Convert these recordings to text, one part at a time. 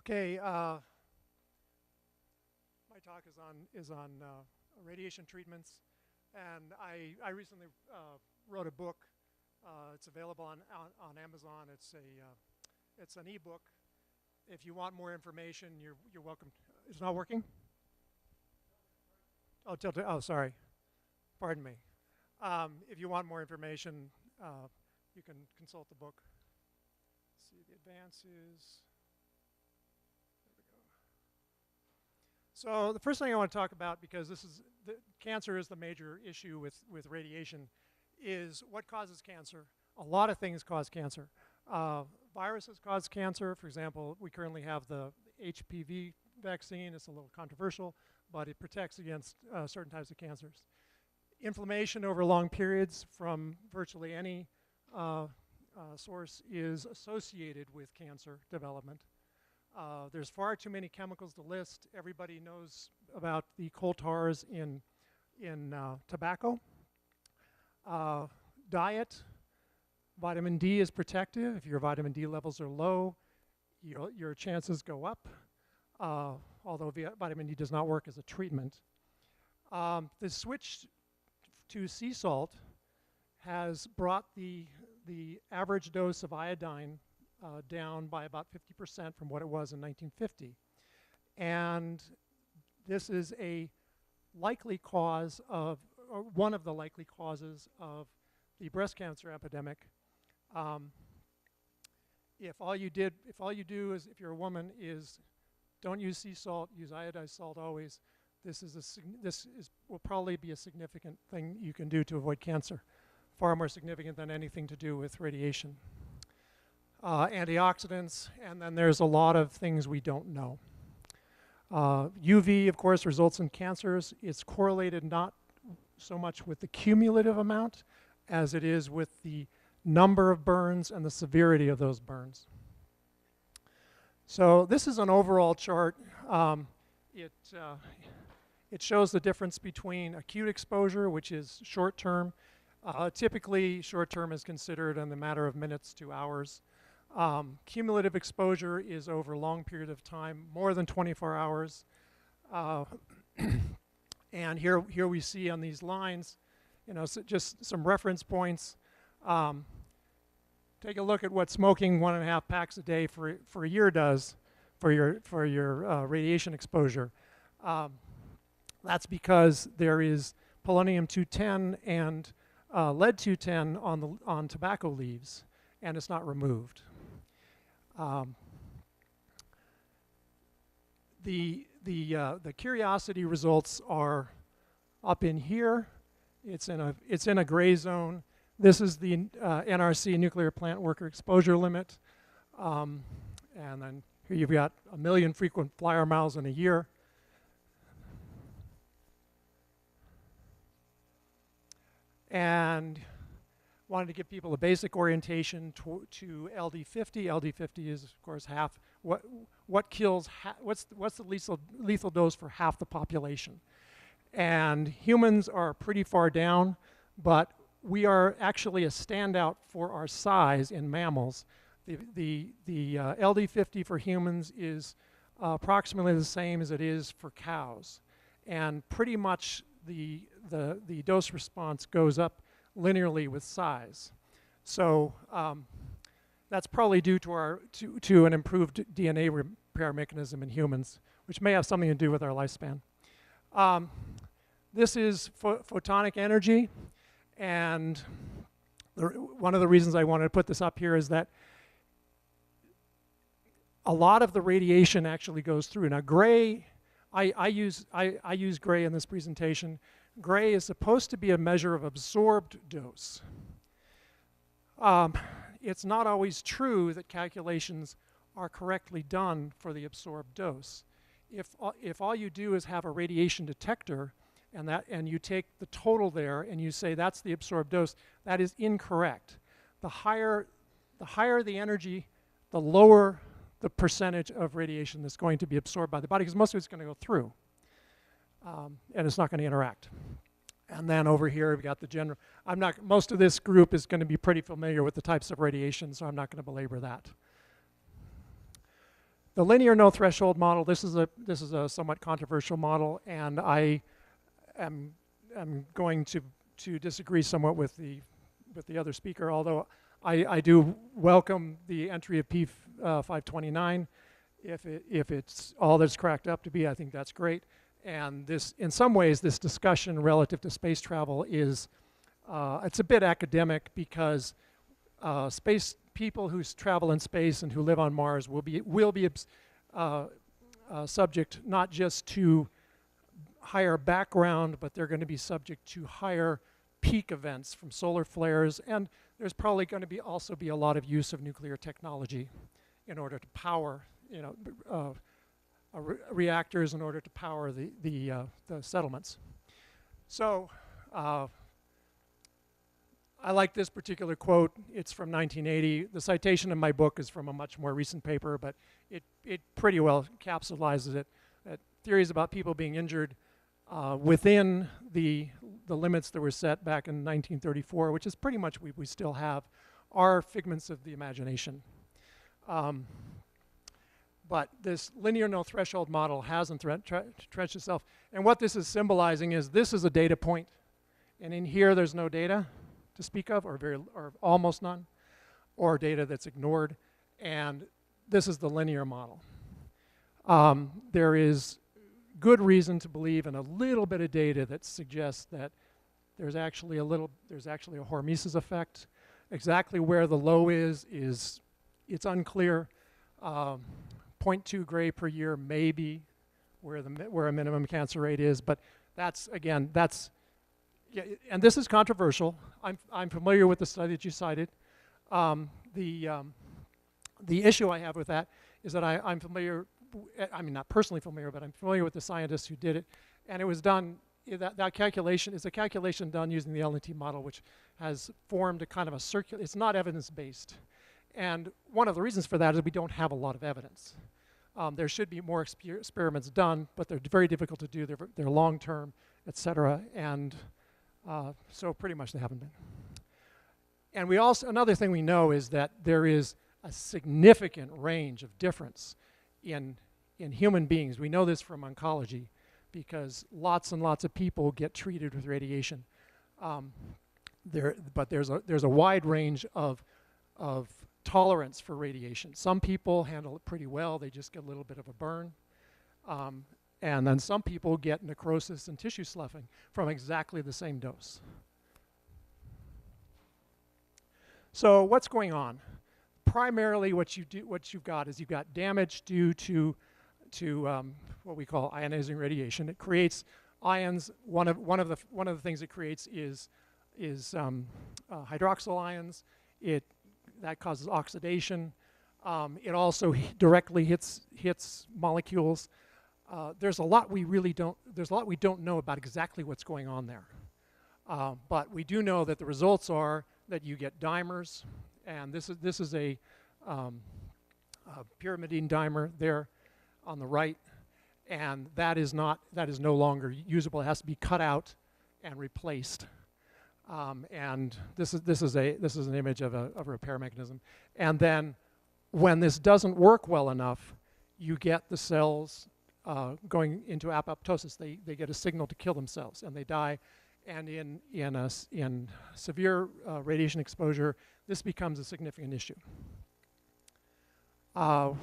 Okay, my talk is on radiation treatments, and I recently wrote a book. It's available on Amazon. It's an ebook. If you want more information, you're welcome. It's not working? Oh, sorry. Pardon me. If you want more information, you can consult the book. Let's see the advances. So the first thing I want to talk about, because cancer is the major issue with radiation, is what causes cancer. A lot of things cause cancer. Viruses cause cancer. For example, we currently have the HPV vaccine. It's a little controversial, but it protects against certain types of cancers. Inflammation over long periods from virtually any source is associated with cancer development. There's far too many chemicals to list. Everybody knows about the coal tars in tobacco. Diet, vitamin D is protective. If your vitamin D levels are low, your chances go up, although vitamin D does not work as a treatment. The switch to sea salt has brought the average dose of iodine down by about 50% from what it was in 1950. And this is a likely cause of, or one of the likely causes of the breast cancer epidemic. If all you do is, if you're a woman, is don't use sea salt, use iodized salt always, will probably be a significant thing you can do to avoid cancer, far more significant than anything to do with radiation. Antioxidants, and then there's a lot of things we don't know. UV, of course, results in cancers. It's correlated not so much with the cumulative amount as it is with the number of burns and the severity of those burns. So this is an overall chart. It shows the difference between acute exposure, which is short-term. Typically, short-term is considered in the matter of minutes to hours. Cumulative exposure is over a long period of time, more than 24 hours. And here we see on these lines, so just some reference points. Take a look at what smoking 1.5 packs a day for a year does for your radiation exposure. That's because there is polonium-210 and lead-210 on tobacco leaves, and it's not removed. The curiosity results are up in here. It's in a gray zone. This is the NRC nuclear plant worker exposure limit, and then here you've got 1 million frequent flyer miles in a year. And wanted to give people a basic orientation to LD50. LD50 is, of course, half. What kills? What's the lethal dose for half the population? And humans are pretty far down, but we are actually a standout for our size in mammals. The LD50 for humans is approximately the same as it is for cows, and pretty much the dose response goes up linearly with size. So that's probably due to an improved DNA repair mechanism in humans, which may have something to do with our lifespan. This is photonic energy, and one of the reasons I wanted to put this up here is that a lot of the radiation actually goes through. Now, gray, I use gray in this presentation. Gray is supposed to be a measure of absorbed dose. It's not always true that calculations are correctly done for the absorbed dose. If all you do is have a radiation detector and you take the total there and you say that's the absorbed dose, that is incorrect. The higher the energy, the lower the percentage of radiation that's going to be absorbed by the body, because most of it's going to go through. And it's not going to interact. And then over here we've got the general. Most of this group is going to be pretty familiar with the types of radiation, so I'm not going to belabor that. The linear no threshold model, this is a somewhat controversial model, and I am going to disagree somewhat with the other speaker, although I do welcome the entry of P529. If it's all that's cracked up to be, I think that's great. And this, in some ways, this discussion relative to space travel is, it's a bit academic because people who travel in space and who live on Mars will be subject not just to higher background, but they're going to be subject to higher peak events from solar flares, and there's probably going to also be a lot of use of nuclear technology in order to power, reactors in order to power the settlements. So I like this particular quote. It's from 1980. The citation in my book is from a much more recent paper, but it pretty well capsulizes it. That theories about people being injured within the limits that were set back in 1934, which is pretty much we still have, are figments of the imagination. But this linear no threshold model hasn't entrenched itself. And what this is symbolizing is this is a data point, and in here there's no data to speak of, or almost none, or data that's ignored, and this is the linear model. There is good reason to believe in a little bit of data that suggests that there's actually a hormesis effect. Exactly where the low is it's unclear. 0.2 gray per year may be where a minimum cancer rate is, but that's yeah, and this is controversial. I'm familiar with the study that you cited. The issue I have with that is that I'm familiar. I mean, not personally familiar, but I'm familiar with the scientists who did it, and it was done. That calculation is a calculation done using the LNT model, which has formed a kind of a circular. It's not evidence-based, and one of the reasons for that is we don't have a lot of evidence. There should be more experiments done, but they're very difficult to do. They're long-term, et cetera, and so pretty much they haven't been. And we also, another thing we know is that there is a significant range of difference in human beings. We know this from oncology because lots and lots of people get treated with radiation. But there's a wide range of tolerance for radiation. Some people handle it pretty well. They just get a little bit of a burn. And then some people get necrosis and tissue sloughing from exactly the same dose. So what's going on? Primarily what you've got is you've got damage due to what we call ionizing radiation. It creates ions. One of the things it creates is hydroxyl ions. That causes oxidation. It also directly hits molecules. There's a lot we don't know about exactly what's going on there. But we do know that the results are that you get dimers, and this is a pyrimidine dimer there on the right, and that is no longer usable. It has to be cut out and replaced. And this is an image of a repair mechanism. And then when this doesn't work well enough, you get the cells going into apoptosis. They get a signal to kill themselves, and they die. And in severe radiation exposure, this becomes a significant issue. There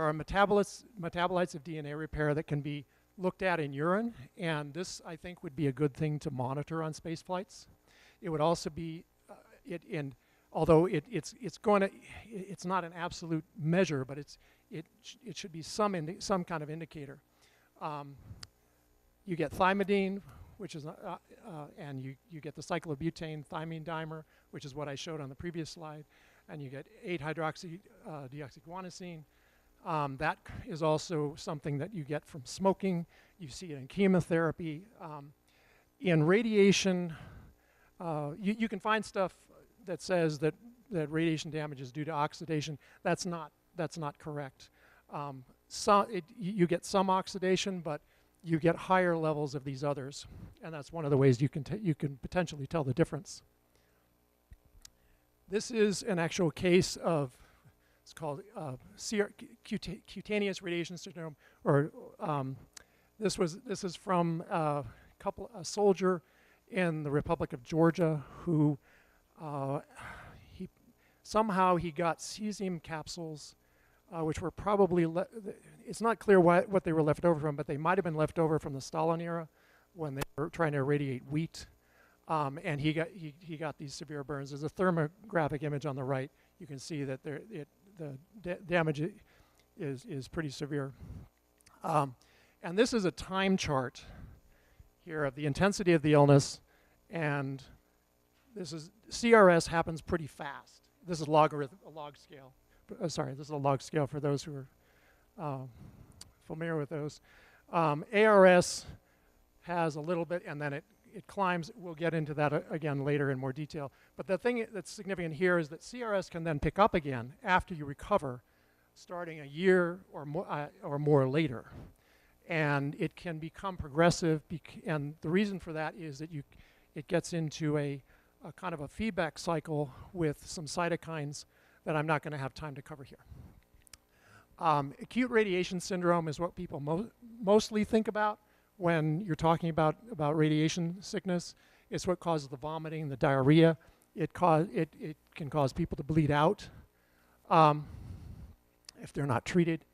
are metabolites of DNA repair that can be looked at in urine, and this, I think, would be a good thing to monitor on space flights. It would also be, although it's not an absolute measure, but it should be some kind of indicator. You get thymidine, which is and you get the cyclobutane thymine dimer, which is what I showed on the previous slide, and you get 8-hydroxydeoxyguanosine. That is also something that you get from smoking. You see it in chemotherapy. In radiation, you can find stuff that says that radiation damage is due to oxidation. That's not correct. You get some oxidation, but you get higher levels of these others, and that's one of the ways you can potentially tell the difference. This is an actual case of it's called cutaneous radiation syndrome, or this is from a soldier in the Republic of Georgia who somehow he got cesium capsules, which were probably, it's not clear what they were left over from, but they might have been left over from the Stalin era when they were trying to irradiate wheat. And he got these severe burns. There's a thermographic image on the right. You can see that the damage is pretty severe. And this is a time chart here of the intensity of the illness, and this is CRS happens pretty fast. This is a log scale. Sorry, this is a log scale for those who are familiar with those. ARS has a little bit, and then it climbs. We'll get into that again later in more detail. But the thing that's significant here is that CRS can then pick up again after you recover, starting a year or more later. And it can become progressive, and the reason for that is that it gets into a kind of a feedback cycle with some cytokines that I'm not going to have time to cover here. Acute radiation syndrome is what people mostly think about when you're talking about radiation sickness. It's what causes the vomiting, the diarrhea. It can cause people to bleed out if they're not treated.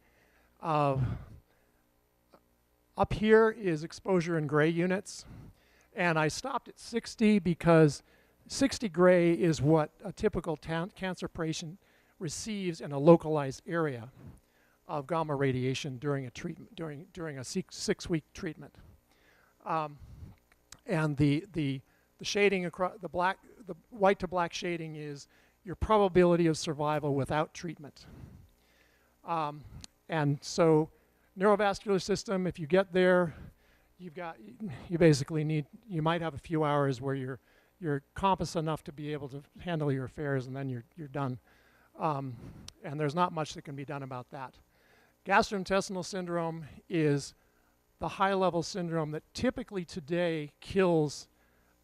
Up here is exposure in gray units, and I stopped at 60 because 60 gray is what a typical cancer patient receives in a localized area of gamma radiation during a treatment, during a 6-week treatment. And the shading across the white to black shading is your probability of survival without treatment. And so neurovascular system, if you get there, you might have a few hours where you're compass enough to be able to handle your affairs, and then you're done. And there's not much that can be done about that. Gastrointestinal syndrome is the high-level syndrome that typically today kills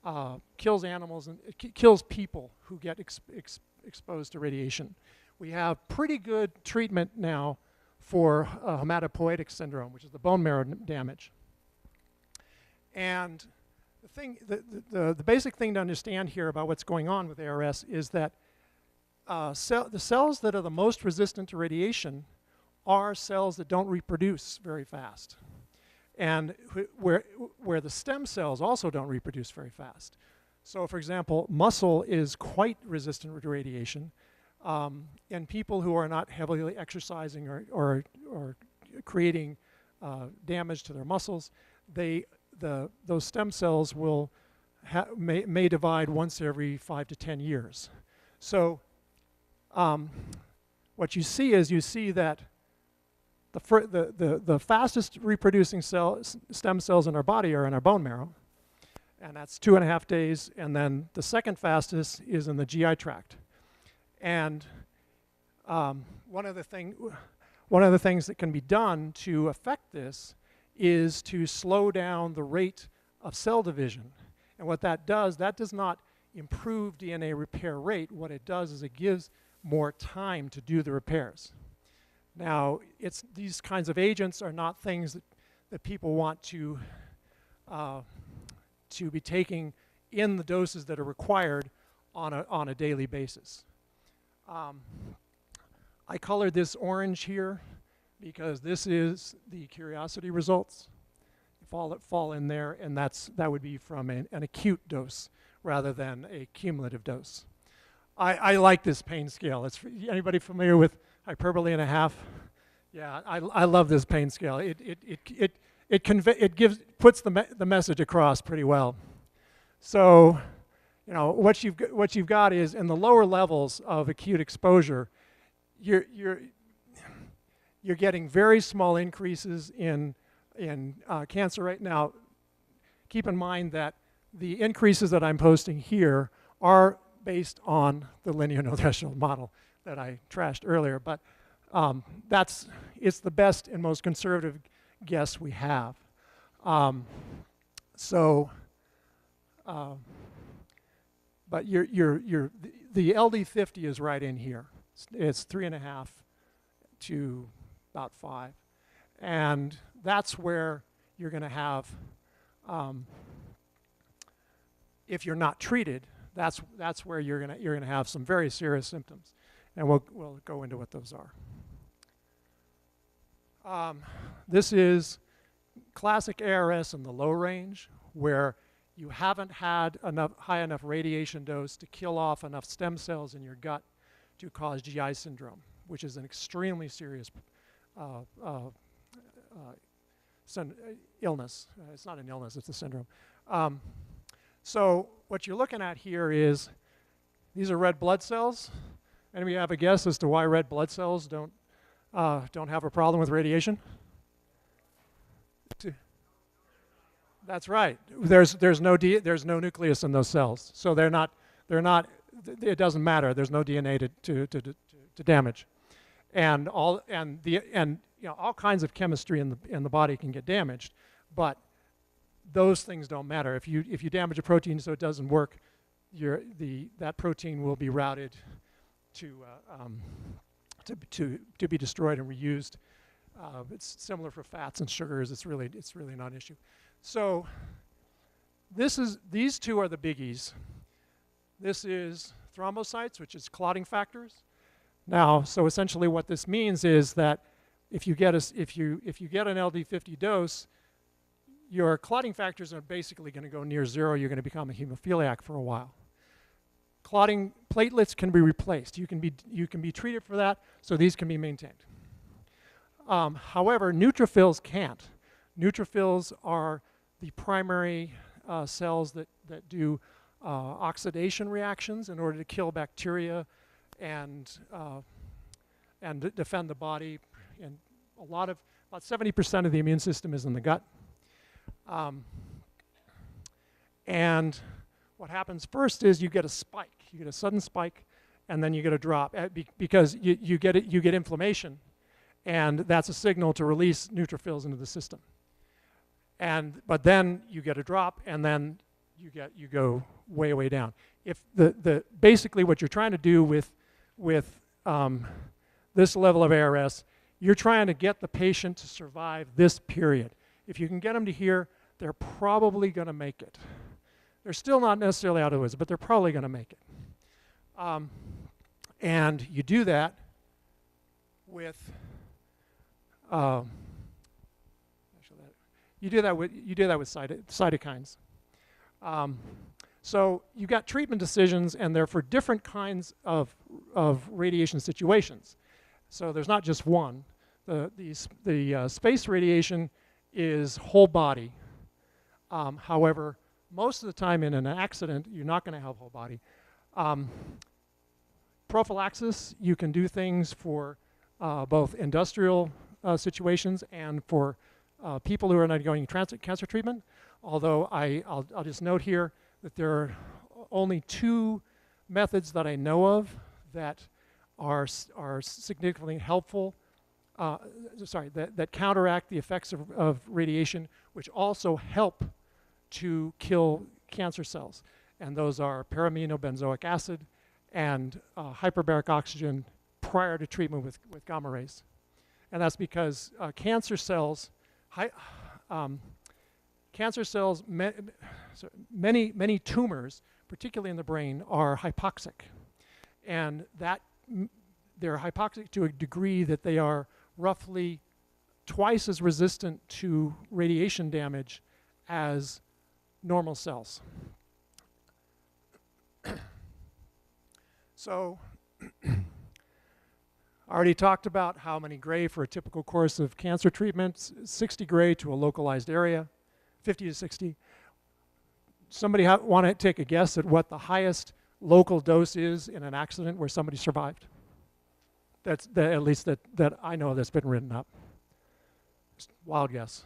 animals and kills people who get exposed to radiation. We have pretty good treatment now for hematopoietic syndrome, which is the bone marrow damage. And the basic thing to understand here about what's going on with ARS is that the cells that are the most resistant to radiation are cells that don't reproduce very fast, and where the stem cells also don't reproduce very fast. So, for example, muscle is quite resistant to radiation, and people who are not heavily exercising or creating damage to their muscles, those stem cells may divide once every 5 to 10 years. So what you see that the fastest reproducing stem cells in our body are in our bone marrow, and that's 2.5 days, and then the second fastest is in the GI tract. And one of the things that can be done to affect this is to slow down the rate of cell division. And what that does not improve DNA repair rate. What it does is it gives more time to do the repairs. Now, these kinds of agents are not things that people want to be taking in the doses that are required on a daily basis. I colored this orange here because this is the curiosity results fall in there, and that would be from an acute dose rather than a cumulative dose. I like this pain scale. Anybody familiar with hyperbole and a half? Yeah, I love this pain scale. It puts the message across pretty well. So, you know, what you've got is in the lower levels of acute exposure, you're getting very small increases in cancer rate. Now, keep in mind that the increases that I'm posting here are based on the linear no-threshold model that I trashed earlier, but it's the best and most conservative guess we have. But the LD50 is right in here. It's 3.5 to about 5. And that's where you're going to have, if you're not treated, that's where you're gonna have some very serious symptoms, and we'll go into what those are. This is classic ARS in the low range, where you haven't had high enough radiation dose to kill off enough stem cells in your gut to cause GI syndrome, which is an extremely serious illness. It's not an illness, it's a syndrome. So what you're looking at here is, these are red blood cells. Anybody have a guess as to why red blood cells don't have a problem with radiation? That's right. There's no nucleus in those cells, so they're not. It doesn't matter. There's no DNA to damage, and all kinds of chemistry in the body can get damaged, but those things don't matter. If you damage a protein so it doesn't work, that protein will be routed to be destroyed and reused. It's similar for fats and sugars. It's really not an issue. So these two are the biggies. This is thrombocytes, which is clotting factors. Now, so essentially what this means is that if you get an LD50 dose, your clotting factors are basically going to go near zero. You're going to become a hemophiliac for a while. Clotting platelets can be replaced. You can be treated for that, so these can be maintained. However, neutrophils can't. Neutrophils are the primary cells that do oxidation reactions in order to kill bacteria and defend the body. And about 70% of the immune system is in the gut. And what happens first is you get a spike. You get a sudden spike, and then you get a drop because you get inflammation, and that's a signal to release neutrophils into the system. But then you get a drop, and then you go way down. If basically what you're trying to do with this level of ARS, you're trying to get the patient to survive this period. If you can get them to here, they're probably going to make it. They're still not necessarily out of the woods, but they're probably going to make it. And you do that with cytokines. So you've got treatment decisions, and they're for different kinds of radiation situations. So there's not just one. The space radiation is whole body. However, most of the time in an accident, you're not going to have whole body. Prophylaxis, you can do things for both industrial situations and for people who are undergoing cancer treatment. Although I'll just note here that there are only 2 methods that I know of that are significantly helpful, that counteract the effects of radiation, which also help to kill cancer cells. And those are para-aminobenzoic acid and hyperbaric oxygen prior to treatment with gamma rays. And that's because cancer cells, many tumors, particularly in the brain, are hypoxic. And they're hypoxic to a degree that they are roughly twice as resistant to radiation damage as normal cells. So I already talked about how many gray for a typical course of cancer treatment, 60 gray to a localized area, 50 to 60. Somebody want to take a guess at what the highest local dose is in an accident where somebody survived? At least that I know that's been written up. Just wild guess.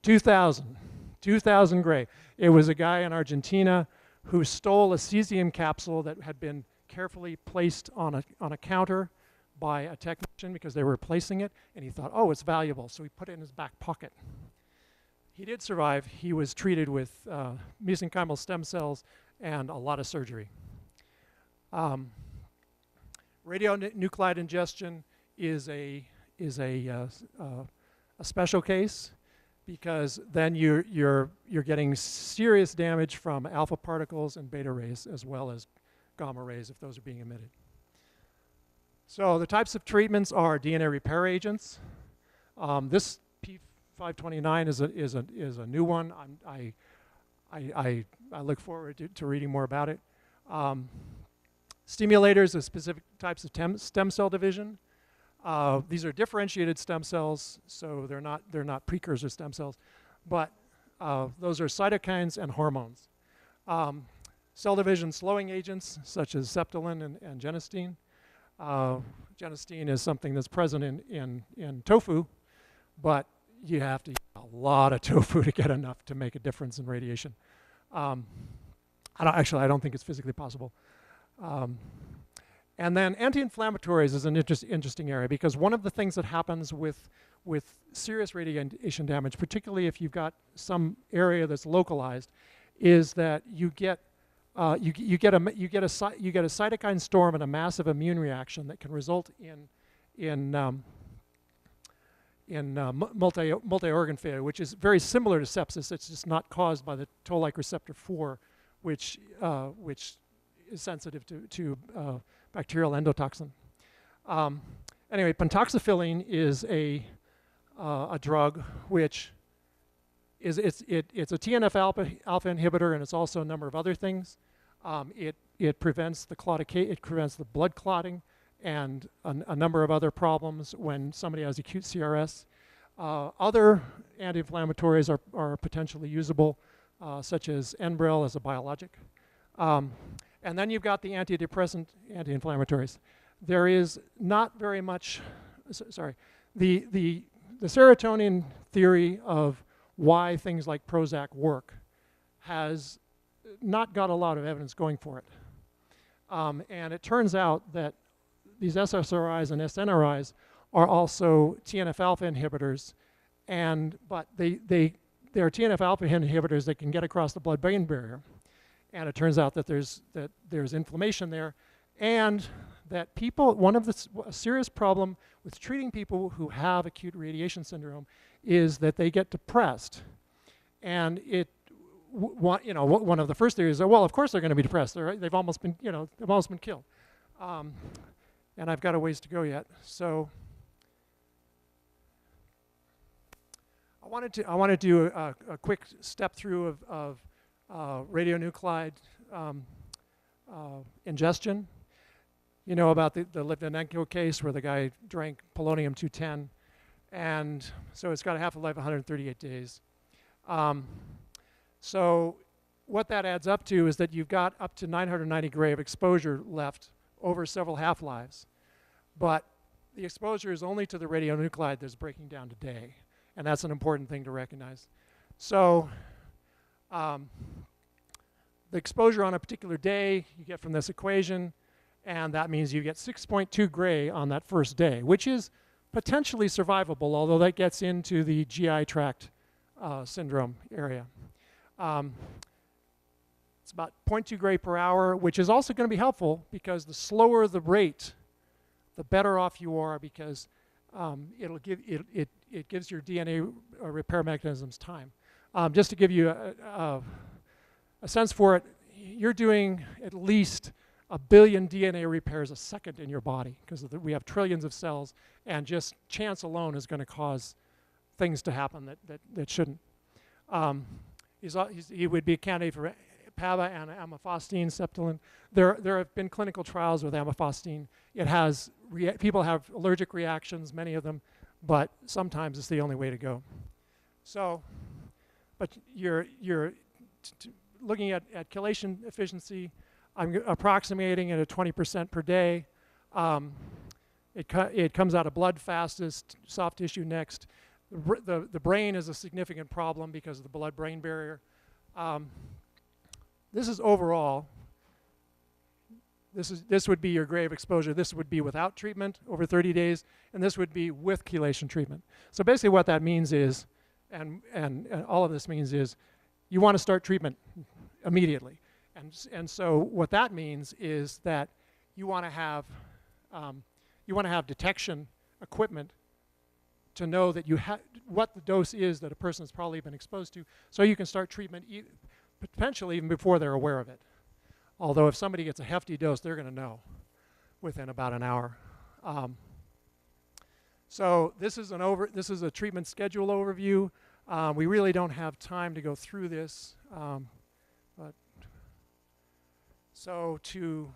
2,000 gray. It was a guy in Argentina who stole a cesium capsule that had been carefully placed on a counter by a technician because they were replacing it, and he thought, oh, it's valuable, so he put it in his back pocket. He did survive. He was treated with mesenchymal stem cells and a lot of surgery. radionuclide ingestion is a special case, because then you're getting serious damage from alpha particles and beta rays, as well as gamma rays if those are being emitted. So the types of treatments are DNA repair agents. This P529 is a new one. I look forward to reading more about it. Stimulators of specific types of stem cell division. These are differentiated stem cells, so they're not precursor stem cells, but those are cytokines and hormones. Cell division slowing agents such as septalin and genistein. Genistein is something that's present in tofu, but you have to eat a lot of tofu to get enough to make a difference in radiation. I don't think it's physically possible. And then anti-inflammatories is an interesting area, because one of the things that happens with serious radiation damage, particularly if you've got some area that's localized, is that you get a cytokine storm and a massive immune reaction that can result in multi-organ failure, which is very similar to sepsis. It's just not caused by the toll-like receptor 4, which is sensitive to bacterial endotoxin. Anyway, pentoxifylline is a drug which it's a TNF alpha inhibitor, and it's also a number of other things. It prevents it prevents the blood clotting and a number of other problems when somebody has acute CRS. Other anti-inflammatories are potentially usable, such as Enbrel as a biologic. And then you've got the antidepressant anti-inflammatories. There is not very much, the serotonin theory of why things like Prozac work has not got a lot of evidence going for it. And it turns out that these SSRIs and SNRIs are also TNF alpha inhibitors, but they're TNF alpha inhibitors that can get across the blood-brain barrier. And it turns out that there's inflammation there, and that a serious problem with treating people who have acute radiation syndrome is that they get depressed. And one of the first theories is, well, of course they're going to be depressed. They've almost been killed. And I've got a ways to go yet. So I wanted to do a quick step through of radionuclide ingestion. You know about the Litvinenko case where the guy drank polonium-210, and so it's got a half-life of 138 days. So what that adds up to is that you've got up to 990 gray of exposure left over several half-lives. But the exposure is only to the radionuclide that's breaking down today, and that's an important thing to recognize. So the exposure on a particular day you get from this equation, and that means you get 6.2 gray on that first day, which is potentially survivable, although that gets into the GI tract syndrome area. It's about 0.2 gray per hour, which is also going to be helpful because the slower the rate, the better off you are, because it gives your DNA repair mechanisms time. Just to give you a sense for it, you're doing at least 1 billion DNA repairs a second in your body, because we have trillions of cells, and just chance alone is going to cause things to happen that shouldn't. He would be a candidate for PABA and amifostine, septalin. There have been clinical trials with amifostine. It has people have allergic reactions, many of them, but sometimes it's the only way to go. So, but you're looking at chelation efficiency. I'm approximating it at 20% per day. It comes out of blood fastest, soft tissue next. The brain is a significant problem because of the blood-brain barrier. This is overall. This would be your gray of exposure. This would be without treatment over 30 days, and this would be with chelation treatment. So basically what that means is, and all of this means is, you want to start treatment immediately. And so what that means is that you want to have You want to have detection equipment to know that what the dose is that a person has probably been exposed to, so you can start treatment potentially even before they're aware of it. Although if somebody gets a hefty dose, they're going to know within about an hour. So this is a treatment schedule overview. We really don't have time to go through this, but so to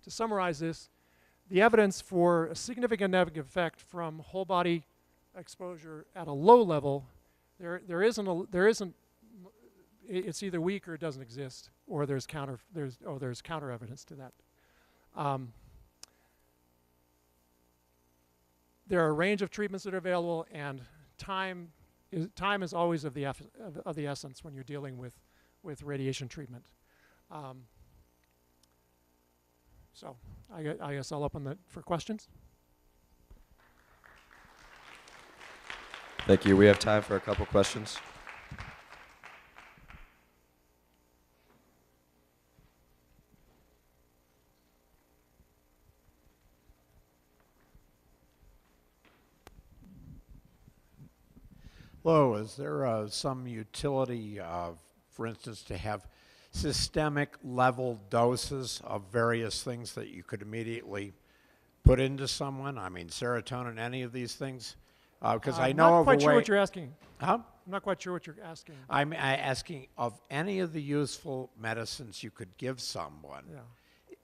summarize this, the evidence for a significant negative effect from whole body exposure at a low level, it's either weak or it doesn't exist, or there's counter evidence to that. There are a range of treatments that are available, and time is always of the essence when you're dealing with radiation treatment. So I guess I'll open that for questions. Thank you. We have time for a couple questions. Hello, is there some utility, for instance, to have systemic level doses of various things that you could immediately put into someone? I mean, serotonin, any of these things? Because I know I'm not quite sure what you're asking. Huh? I'm not quite sure what you're asking. I'm asking of any of the useful medicines you could give someone. Yeah.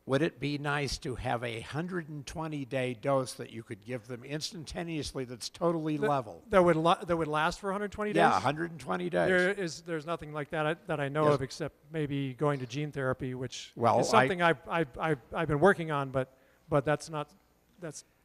Would it be nice to have a 120-day dose that you could give them instantaneously that's totally level? That would last for 120 days? Yeah, 120 days. There's nothing like that that I know of, except maybe going to gene therapy, which well, is something I've been working on, but that's not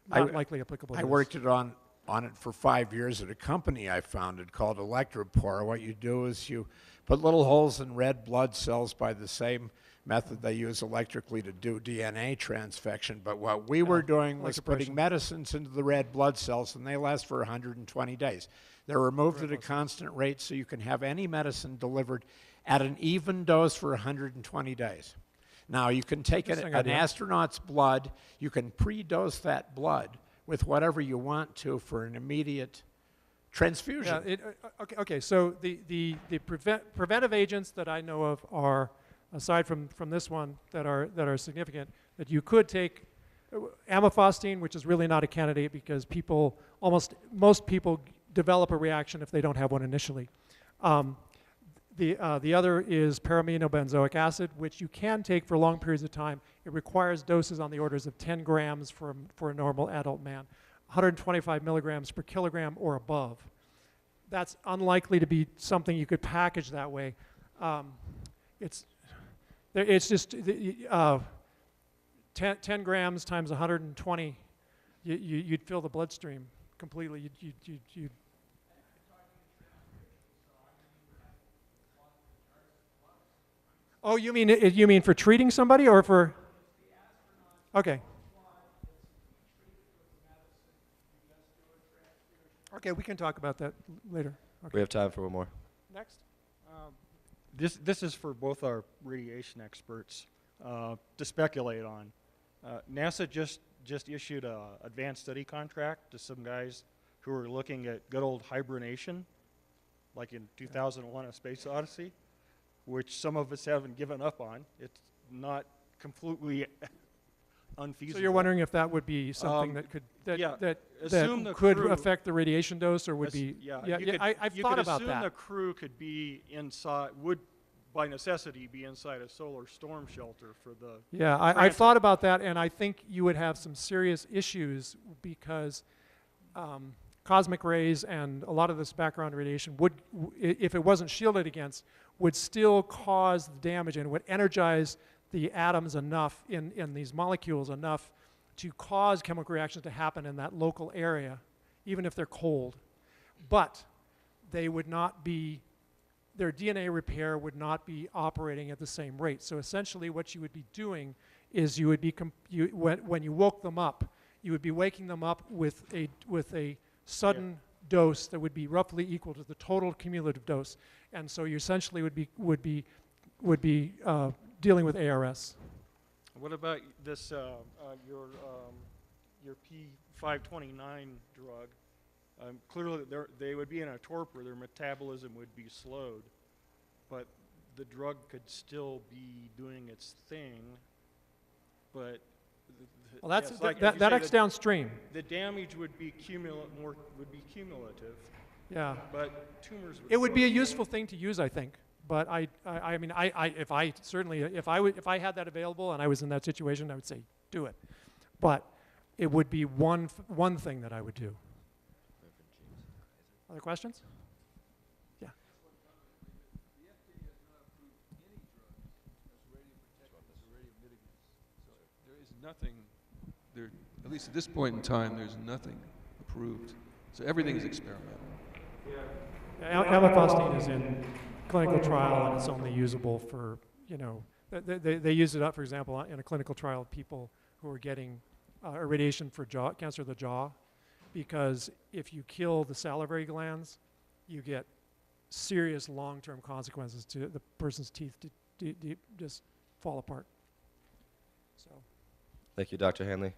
likely applicable. I worked on it for 5 years at a company I founded called Electropore. What you do is you put little holes in red blood cells by the same method they use electrically to do DNA transfection. But what we were doing was putting medicines into the red blood cells, and they last for 120 days. They're removed at a constant rate, so you can have any medicine delivered at an even dose for 120 days. Now, you can take an astronaut's blood, you can pre-dose that blood with whatever you want to for an immediate transfusion. Yeah, okay, so the preventive agents that I know of are, aside from this one, that are significant, that you could take amifostine, which is really not a candidate because most people develop a reaction if they don't have one initially. The other is paraminobenzoic acid, which you can take for long periods of time. It requires doses on the orders of 10 grams for a normal adult man, 125 milligrams per kilogram or above. That's unlikely to be something you could package that way. It's just 10 grams times 120, you'd fill the bloodstream completely. You'd Oh, you mean for treating somebody or for? Okay. Okay, we can talk about that later. Okay. We have time for one more. Next. This is for both our radiation experts to speculate on. NASA just issued an advanced study contract to some guys who are looking at good old hibernation, like in 2001: A Space Odyssey, which some of us haven't given up on. It's not completely unfeasible. So you're wondering if that would be something that could affect the radiation dose, or would be? I've thought about that. You could assume the crew could be inside, would by necessity be inside a solar storm shelter for the. Yeah, I've thought about that, and I think you would have some serious issues because cosmic rays and a lot of this background radiation would, if it wasn't shielded against, would still cause damage and would energize the atoms enough in these molecules enough to cause chemical reactions to happen in that local area, even if they're cold. But they would not be, their DNA repair would not be operating at the same rate. So essentially what you would be doing is you would be, when you woke them up, you would be waking them up with a sudden dose that would be roughly equal to the total cumulative dose. And so you essentially would be dealing with ARS. What about this, your P529 drug? Clearly, they would be in a torpor. Their metabolism would be slowed, but the drug could still be doing its thing. But Well, that's, yes, like, as that you that say, acts downstream. the damage would be cumulative. Yeah. But tumors would. It would be a grow useful thing to use, I think. But I mean, if I certainly, if I had that available and I was in that situation, I would say do it. But it would be one thing that I would do. Other questions? Yeah. The FDA has not approved any drug that's radioprotective, as a radiomitigant. So there is nothing, there, at least at this point in time, there's nothing approved. So everything is experimental. Amifostine is in clinical trial and it's only usable for, you know, they use it up, for example, in a clinical trial of people who are getting irradiation for cancer of the jaw, because if you kill the salivary glands, you get serious long-term consequences to the person's teeth to just fall apart. So. Thank you, Dr. Hanley.